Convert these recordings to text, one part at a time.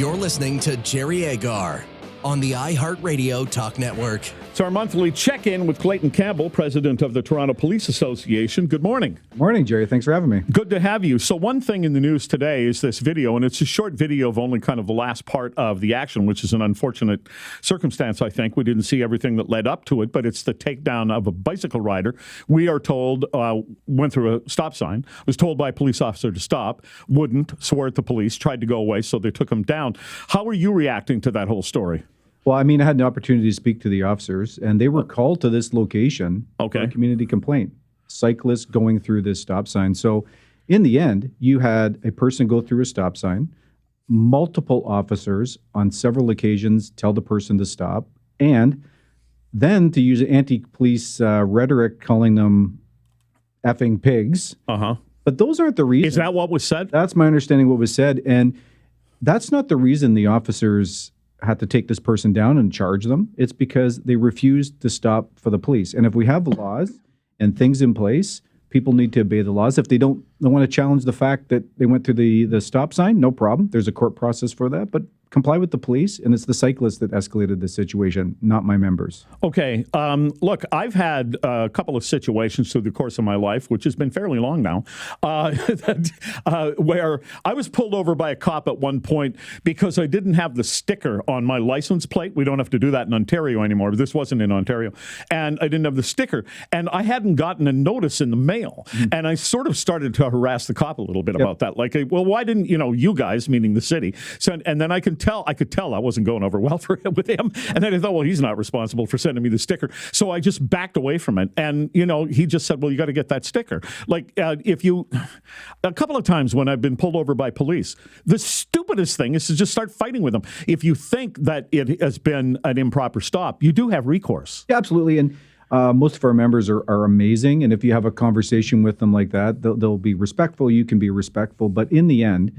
You're listening to Jerry Agar on the iHeartRadio Talk Network. It's our monthly check-in with Clayton Campbell, president of the Toronto Police Association. Good morning. Morning, Jerry. Thanks for having me. Good to have you. So one thing in the news today is this video, and it's a short video of only kind of the last part of the action, which is an unfortunate circumstance, I think. We didn't see everything that led up to it, but it's the takedown of a bicycle rider. We are told, went through a stop sign, was told by a police officer to stop, wouldn't, swore at the police, tried to go away, so they took him down. How are you reacting to that whole story? Well, I mean, I had an opportunity to speak to the officers, and they were called to this location for a community complaint. Cyclists going through this stop sign. So in the end, you had a person go through a stop sign, multiple officers on several occasions tell the person to stop, and then to use anti-police rhetoric calling them effing pigs. But those aren't the reasons. Is that what was said? That's my understanding what was said, and that's not the reason the officers had to take this person down and charge them. It's because they refused to stop for the police. And if we have laws and things in place, people need to obey the laws. If they don't want to challenge the fact that they went through the stop sign, no problem. There's a court process for that. But comply with the police, and it's the cyclists that escalated the situation, not my members. Okay. Look, I've had a couple of situations through the course of my life, which has been fairly long now, where I was pulled over by a cop at one point because I didn't have the sticker on my license plate. We don't have to do that in Ontario anymore, but this wasn't in Ontario. And I didn't have the sticker. And I hadn't gotten a notice in the mail. And I sort of started to harass the cop a little bit about that. Like, well, why didn't, you guys, meaning the city, send, and then I could tell I wasn't going over well with him. And then I thought, well, he's not responsible for sending me the sticker. So I just backed away from it. And, he just said, well, you got to get that sticker. Like, a couple of times when I've been pulled over by police, the stupidest thing is to just start fighting with them. If you think that it has been an improper stop, you do have recourse. Yeah, absolutely. And most of our members are amazing. And if you have a conversation with them like that, they'll be respectful. You can be respectful. But in the end,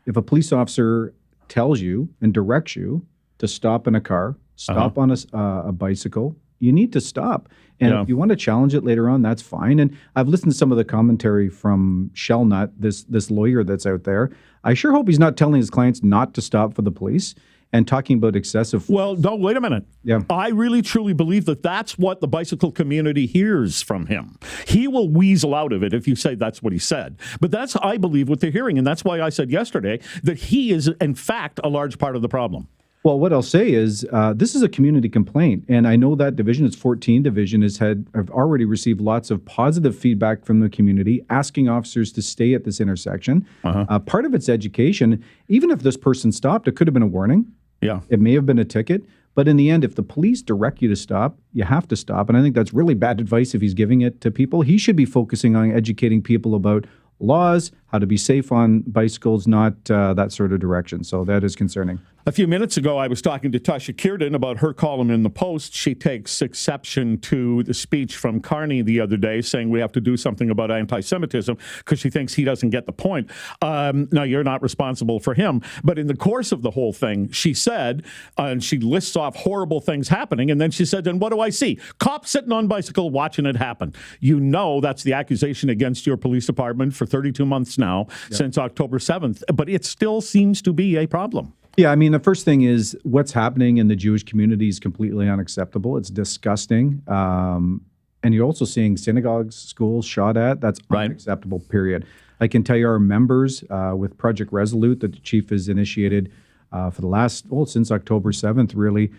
if a police officer tells you and directs you to stop in a car, stop on a bicycle, you need to stop. And if you want to challenge it later on, that's fine. And I've listened to some of the commentary from Shellnut, this lawyer that's out there. I sure hope he's not telling his clients not to stop for the police and talking about excessive force. Well, no, wait a minute. Yeah. I really, truly believe that that's what the bicycle community hears from him. He will weasel out of it if you say that's what he said. But that's, I believe, what they're hearing. And that's why I said yesterday that he is, in fact, a large part of the problem. Well, what I'll say is this is a community complaint. And I know that division, it's 14 division, have already received lots of positive feedback from the community, asking officers to stay at this intersection. Part of it's education. Even if this person stopped, it could have been a warning. Yeah. It may have been a ticket, but in the end, if the police direct you to stop, you have to stop. And I think that's really bad advice if he's giving it to people. He should be focusing on educating people about laws, how to be safe on bicycles, not that sort of direction. So that is concerning. A few minutes ago, I was talking to Tasha Kierden about her column in the Post. She takes exception to the speech from Carney the other day saying we have to do something about anti-Semitism because she thinks he doesn't get the point. Now, you're not responsible for him. But in the course of the whole thing, she said, and she lists off horrible things happening, and then she said, and what do I see? Cops sitting on bicycle watching it happen. That's the accusation against your police department for 32 months now, since October 7th. But it still seems to be a problem. Yeah, I mean, the first thing is what's happening in the Jewish community is completely unacceptable. It's disgusting. And you're also seeing synagogues, schools shot at. That's unacceptable, period. I can tell you our members with Project Resolute that the chief has initiated for the last, since October 7th, really.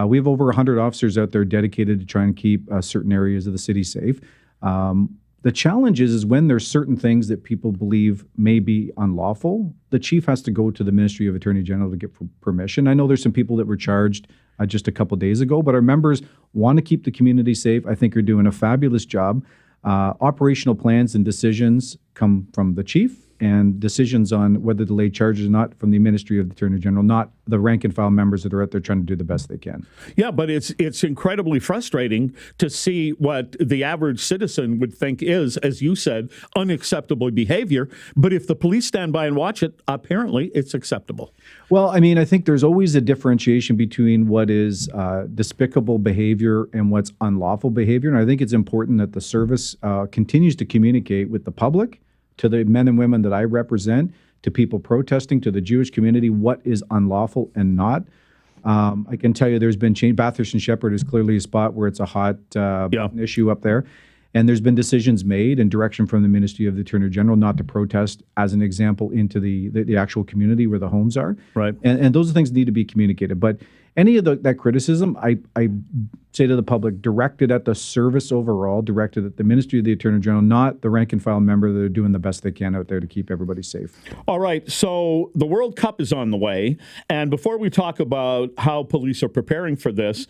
We have over 100 officers out there dedicated to try and keep certain areas of the city safe. The challenge is when there's certain things that people believe may be unlawful, the chief has to go to the Ministry of Attorney General to get permission. I know there's some people that were charged just a couple days ago, but our members want to keep the community safe. I think are doing a fabulous job. Operational plans and decisions come from the chief, and decisions on whether to lay charges or not from the Ministry of the Attorney General, not the rank and file members that are out there trying to do the best they can. Yeah, but it's incredibly frustrating to see what the average citizen would think is, as you said, unacceptable behavior. But if the police stand by and watch it, apparently it's acceptable. Well, I mean, I think there's always a differentiation between what is despicable behavior and what's unlawful behavior. And I think it's important that the service continues to communicate with the public, to the men and women that I represent, to people protesting, to the Jewish community, what is unlawful and not. I can tell you there's been change. Bathurst and Shepherd is clearly a spot where it's a hot button issue up there. And there's been decisions made and direction from the Ministry of the Attorney General not to protest, as an example, into the actual community where the homes are. Right. And those things need to be communicated. But any of that criticism, I say to the public, directed at the service overall, directed at the Ministry of the Attorney General, not the rank and file member that are doing the best they can out there to keep everybody safe. All right. So the World Cup is on the way. And before we talk about how police are preparing for this,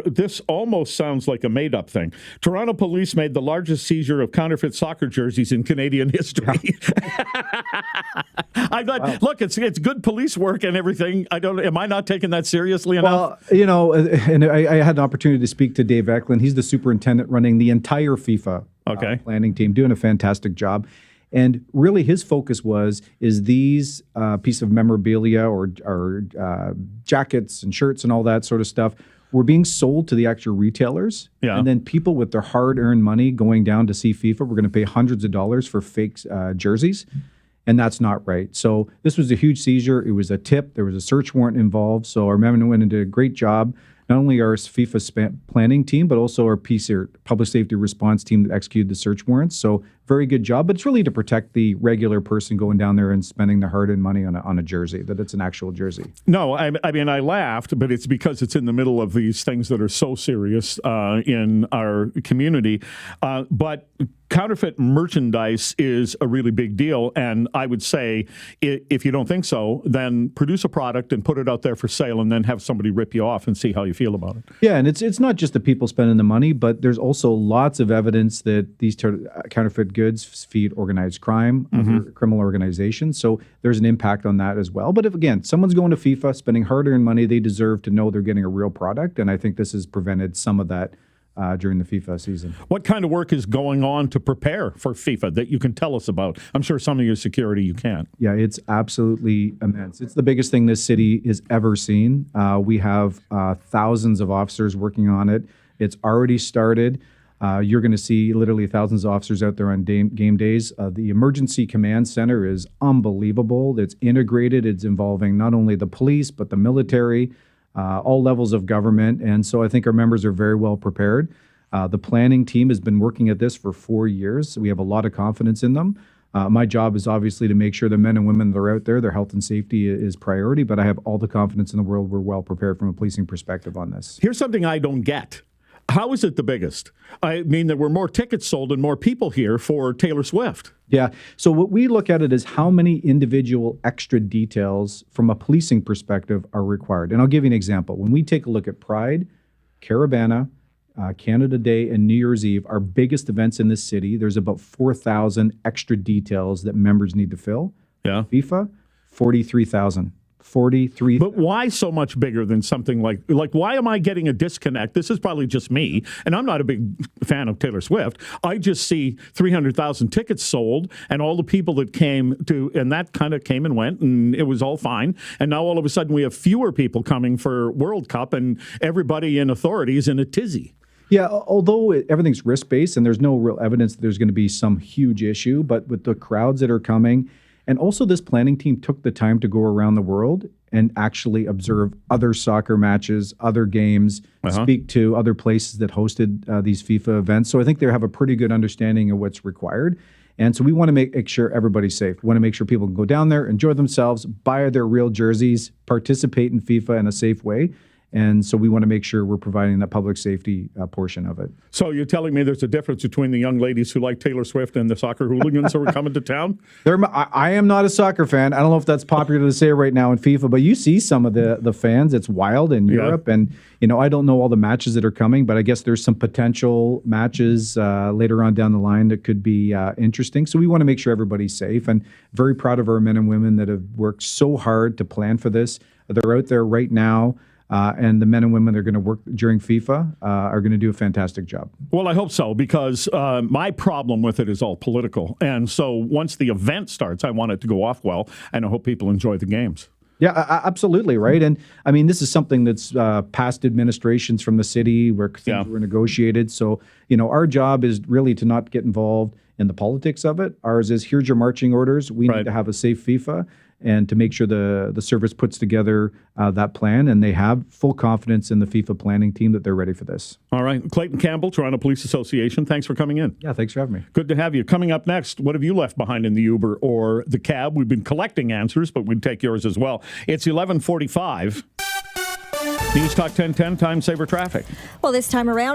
this almost sounds like a made-up thing. Toronto police made the largest seizure of counterfeit soccer jerseys in Canadian history. Yeah. I thought, look, it's good police work and everything. Am I not taking that seriously enough? Well, and I had an opportunity to speak to Dave Eklund. He's the superintendent running the entire FIFA planning team, doing a fantastic job. And really his focus is these piece of memorabilia or jackets and shirts and all that sort of stuff were being sold to the actual retailers. Yeah. And then people with their hard-earned money going down to see FIFA were going to pay hundreds of dollars for fake jerseys. And that's not right. So this was a huge seizure. It was a tip. There was a search warrant involved. So our men went and did a great job. Not only our FIFA planning team, but also our PCR, public safety response team that executed the search warrants. So very good job. But it's really to protect the regular person going down there and spending the hard-earned money on a jersey, that it's an actual jersey. No, I mean, I laughed, but it's because it's in the middle of these things that are so serious in our community. But counterfeit merchandise is a really big deal. And I would say, if you don't think so, then produce a product and put it out there for sale and then have somebody rip you off and see how you feel about it. Yeah, and it's not just the people spending the money, but there's also lots of evidence that these counterfeit goods feed organized crime, other criminal organizations. So there's an impact on that as well. But if, again, someone's going to FIFA, spending hard-earned money, they deserve to know they're getting a real product. And I think this has prevented some of that during the FIFA season. What kind of work is going on to prepare for FIFA that you can tell us about? I'm sure some of your security you can't. Yeah, it's absolutely immense. It's the biggest thing this city has ever seen. We have thousands of officers working on it. It's already started. You're going to see literally thousands of officers out there on game days. The emergency command center is unbelievable. It's integrated. It's involving not only the police, but the military, all levels of government. And so I think our members are very well prepared. The planning team has been working at this for 4 years. So we have a lot of confidence in them. My job is obviously to make sure the men and women that are out there, their health and safety is priority, but I have all the confidence in the world. We're well prepared from a policing perspective on this. Here's something I don't get. How is it the biggest? I mean, there were more tickets sold and more people here for Taylor Swift. Yeah. So what we look at it is how many individual extra details from a policing perspective are required. And I'll give you an example. When we take a look at Pride, Caravana, Canada Day, and New Year's Eve, our biggest events in this city, there's about 4,000 extra details that members need to fill. Yeah. FIFA, 43,000. 43. But why so much bigger than something like why am I getting a disconnect? This is probably just me, and I'm not a big fan of Taylor Swift. I just see 300,000 tickets sold and all the people that came to, and that kind of came and went, and it was all fine. And now all of a sudden we have fewer people coming for World Cup, and everybody in authority is in a tizzy. Yeah, although everything's risk-based and there's no real evidence that there's going to be some huge issue, but with the crowds that are coming, and also this planning team took the time to go around the world and actually observe other soccer matches, other games, speak to other places that hosted these FIFA events. So I think they have a pretty good understanding of what's required. And so we want to make sure everybody's safe. We want to make sure people can go down there, enjoy themselves, buy their real jerseys, participate in FIFA in a safe way. And so we want to make sure we're providing that public safety portion of it. So you're telling me there's a difference between the young ladies who like Taylor Swift and the soccer hooligans who are coming to town? I am not a soccer fan. I don't know if that's popular to say right now in FIFA, but you see some of the fans. It's wild in Europe. And, I don't know all the matches that are coming, but I guess there's some potential matches later on down the line that could be interesting. So we want to make sure everybody's safe, and very proud of our men and women that have worked so hard to plan for this. They're out there right now. And the men and women that are going to work during FIFA are going to do a fantastic job. Well, I hope so, because my problem with it is all political. And so once the event starts, I want it to go off well, and I hope people enjoy the games. Yeah, absolutely, right. And I mean, this is something that's past administrations from the city where things were negotiated. So, our job is really to not get involved in the politics of it. Ours is, here's your marching orders. We need to have a safe FIFA and to make sure the service puts together that plan, and they have full confidence in the FIFA planning team that they're ready for this. All right. Clayton Campbell, Toronto Police Association, thanks for coming in. Yeah, thanks for having me. Good to have you. Coming up next, what have you left behind in the Uber or the cab? We've been collecting answers, but we'd take yours as well. It's 11:45. News Talk 1010, Time Saver Traffic. Well, this time around,